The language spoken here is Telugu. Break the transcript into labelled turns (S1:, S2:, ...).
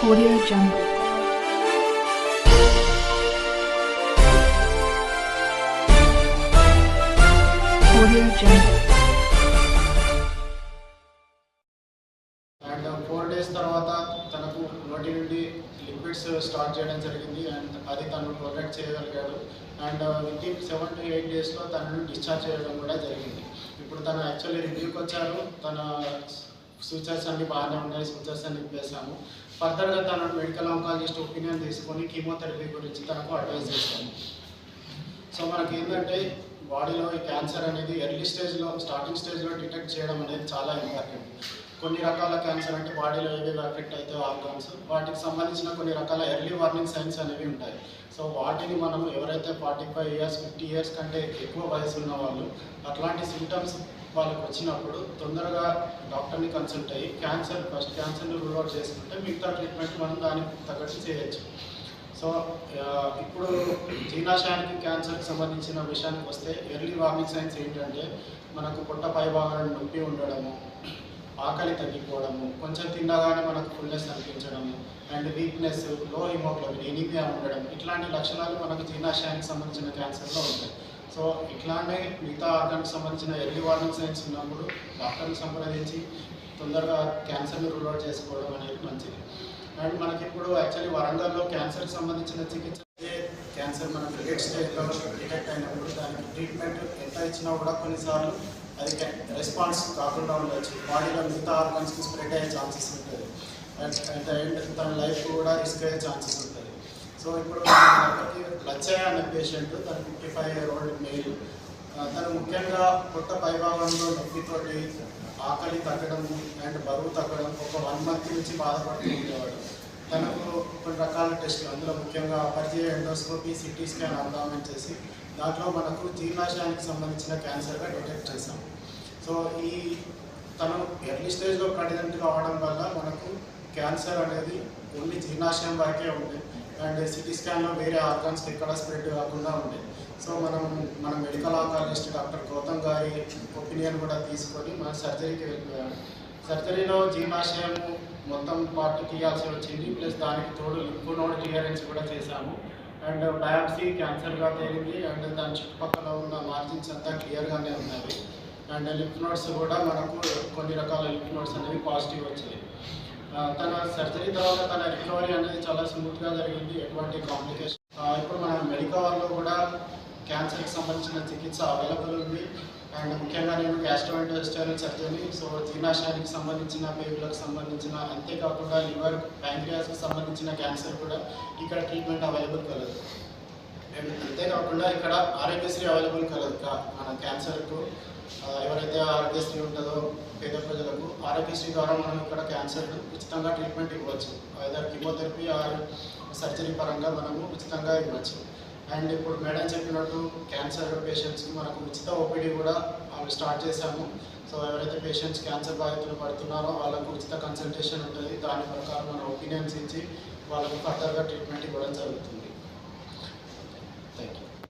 S1: Audio Jungle. Audio Jungle.
S2: And 4 days తర్వాత తనకు నోటి నుండి లిక్విడ్స్ స్టార్ట్ చేయడం జరిగింది అండ్ అది తను ప్రొటెక్ట్ చేయగలిగాడు అండ్ వితిన్ 7 to 8 daysలో తనను డిశ్చార్జ్ చేయడం కూడా జరిగింది. ఇప్పుడు తను యాక్చువల్లీ రివ్యూకి వచ్చారు. తన సూచర్స్ అన్ని బాగానే ఉన్నాయి, సూచర్స్ అన్ని ఇప్పేసాము. ఫర్దర్గా తన మెడికల్ ఆంకాలజిస్ట్ ఒపీనియన్ తీసుకొని కీమోథెరపీ గురించి తనకు అడ్వైస్ చేస్తాము. సో మనకి ఏంటంటే బాడీలో ఈ క్యాన్సర్ అనేది ఎర్లీ స్టేజ్లో స్టార్టింగ్ స్టేజ్లో డిటెక్ట్ చేయడం అనేది చాలా ఇంపార్టెంట్. కొన్ని రకాల క్యాన్సర్ అంటే బాడీలో ఏవేవి ఎఫెక్ట్ అయితే ఆర్గాన్స్ వాటికి సంబంధించిన కొన్ని రకాల ఎర్లీ వార్నింగ్ సైన్స్ అనేవి ఉంటాయి. సో వాటిని మనం ఎవరైతే 45 years 50 years కంటే ఎక్కువ వయసు ఉన్న వాళ్ళు అట్లాంటి సిమ్టమ్స్ వాళ్ళకి వచ్చినప్పుడు తొందరగా డాక్టర్ని కన్సల్ట్ అయ్యి ఫస్ట్ క్యాన్సర్ని రూల్ అవుట్ చేసుకుంటే మిగతా ట్రీట్మెంట్ మనం దానికి తగ్గట్టు చేయొచ్చు. సో ఇప్పుడు జీర్ణాశయానికి క్యాన్సర్కి సంబంధించిన విషయానికి వస్తే ఎర్లీ వార్నింగ్ సైన్స్ ఏంటంటే మనకు పొట్ట పై భాగాన్ని నొప్పి ఉండడము, ఆకలి తగ్గిపోవడము, కొంచెం తిన్నగానే మనకు ఫుల్నెస్ అనిపించడము అండ్ వీక్నెస్, లో హిమోగ్లోబిన్, ఎనీమియా ఉండడం, ఇట్లాంటి లక్షణాలు మనకు జీర్ణాశయానికి సంబంధించిన క్యాన్సర్లో ఉంటాయి. సో ఇట్లానే మిగతా ఆర్గాన్కి సంబంధించిన ఎర్లీ వార్నింగ్ సైన్స్ ఉన్నప్పుడు డాక్టర్ని సంప్రదించి తొందరగా క్యాన్సర్ని రూల్ అవుట్ చేసుకోవడం అనేది మంచిది. అండ్ మనకి ఇప్పుడు యాక్చువల్లీ వరంగల్లో క్యాన్సర్కి సంబంధించిన చికిత్స క్యాన్సర్ మనకు లేట్ స్టేజ్లో డిటెక్ట్ అయినప్పుడు దానికి ట్రీట్మెంట్ ఎంత ఇచ్చినా కూడా కొన్నిసార్లు అది రెస్పాన్స్ కాకుండా ఉండొచ్చు. బాడీలో మిగతా ఆర్గాన్స్కి స్ప్రెడ్ అయ్యే ఛాన్సెస్ ఉంటుంది. అట్ ద ఎండ్ తన లైఫ్ కూడా రిస్క్ అయ్యే ఛాన్సెస్ ఉంటుంది. సో ఇప్పుడు మనకి లచ్చయ్య అనే పేషెంట్, తను 55 year old మేల్. తను ముఖ్యంగా పొట్ట పైభాగంలో నొప్పితోటి ఆకలి తగ్గడం అండ్ బరువు తగ్గడం ఒక 1 month నుంచి బాధపడుతూ ఉండేవాడు. తనకు కొన్ని రకాల టెస్టులు, అందులో ముఖ్యంగా అపర్జీయ ఎండోస్కోపీ, సిటీ స్కాన్ అబ్డామిన్ చేసి దాంట్లో మనకు జీర్ణాశయానికి సంబంధించిన క్యాన్సర్గా డిటెక్ట్ చేసాం. సో తను ఎర్లీ స్టేజ్లో ప్రెగ్నెంట్ కావడం వల్ల మనకు క్యాన్సర్ అనేది ఓన్లీ జీర్ణాశయం వరకే ఉంది అండ్ సిటీ స్కాన్లో వేరే ఆర్గాన్స్కి ఎక్కడ స్ప్రెడ్ కాకుండా ఉంది. సో మన మెడికల్ ఆంకాలజిస్ట్ డాక్టర్ గౌతమ్ గారి ఒపీనియన్ కూడా తీసుకొని మన సర్జరీకి వెళ్ళిపోయాము. సర్జరీలో జీర్ణాశయం మొత్తం పార్ట్ తీయాల్సి వచ్చింది, ప్లస్ దానికి తోడు లింఫ్ నోడ్ క్లియరెన్స్ కూడా చేశాము. అండ్ బయాప్సీ క్యాన్సర్గా తేలింది అండ్ దాని చుట్టుపక్కల ఉన్న మార్జిన్స్ అంతా క్లియర్గానే ఉన్నాయి. అండ్ లింఫ్ నోడ్స్ కూడా మనకు కొన్ని రకాల లింఫ్ నోడ్స్ అనేవి పాజిటివ్ వచ్చాయి. తన సర్జరీ తర్వాత తన రికవరీ అనేది చాలా స్మూత్గా జరిగింది, ఎటువంటి కాంప్లికేషన్. ఇప్పుడు మన మెడికవర్లో కూడా క్యాన్సర్కి సంబంధించిన చికిత్స అవైలబుల్ ఉంది. అండ్ ముఖ్యంగా నేను గ్యాస్ట్రోఇంటెస్టైనల్ సర్జరీ, సో జీర్ణాశయానికి సంబంధించిన, పేగులకు సంబంధించిన, అంతేకాకుండా లివర్, ప్యాంక్రియాస్కి సంబంధించిన క్యాన్సర్ కూడా ఇక్కడ ట్రీట్మెంట్ అవైలబుల్ కలదు. అండ్ అంతేకాకుండా ఇక్కడ ఆరోగ్యశ్రీ అవైలబుల్ కలదు. మన క్యాన్సర్కు ఎవరైతే ఆరోగ్యశ్రీ ఉంటుందో పేద ప్రజలకు ఆరోగ్యశ్రీ ద్వారా మనం ఇక్కడ క్యాన్సర్ ఉచితంగా ట్రీట్మెంట్ ఇవ్వచ్చు. ఐదర్ కీమోథెరపీ ఆర్ సర్జరీ పరంగా మనము ఉచితంగా ఇవ్వచ్చు. అండ్ ఇప్పుడు మేడం చెప్పినట్టు క్యాన్సర్ పేషెంట్స్కి మనకు ఉచిత ఓపీడీ కూడా స్టార్ట్ చేశాము. సో ఎవరైతే పేషెంట్స్ క్యాన్సర్ బాధితులు పడుతున్నారో వాళ్ళకు ఉచిత కన్సల్టేషన్ ఉంటుంది. దాని ప్రకారం మన ఒపీనియన్స్ ఇచ్చి వాళ్ళకు ఫర్దర్గా ట్రీట్మెంట్ ఇవ్వడం జరుగుతుంది.